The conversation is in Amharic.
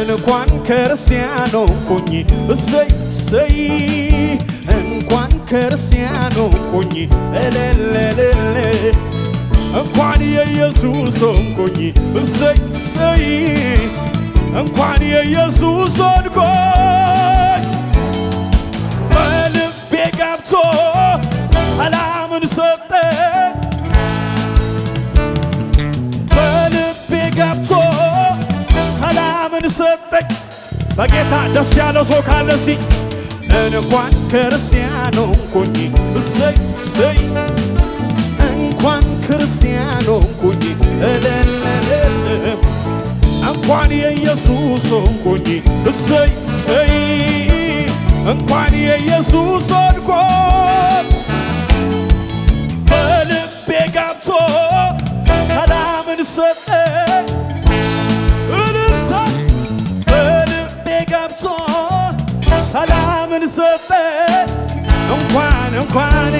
እንኳን ክርስቲያን ሆንኩኝ እሰይ እሰይ እንኳን ክርስቲያን ሆንኩኝ እልልልል እንኳን የኢየሱስ ሆንኩኝ እሰይ እሰይ እንኳን የኢየሱስ ሆንኩኝ በልቤ ገብቶ ሰላምን ሰጠ በልቤ ገብቶ ሰላምን ሰጠኝ በጌታ ደስ ያለው ሰው ካለ እስቲ እንኳን ክርስቲያን ሆንኩኝ እሰይ እሰይ እንኳን ክርስቲያን ሆንኩኝ እልልልል እንኳን የኢየሱስ ሆንኩኝ እሰይ እሰይ እንኳን የኢየሱስ ሆንኩኝ በልቤ ገብቶ ሰላምን ሰጠ እልልታ በልቤ ገብቶ ሰላምን ሰጠ እንኳን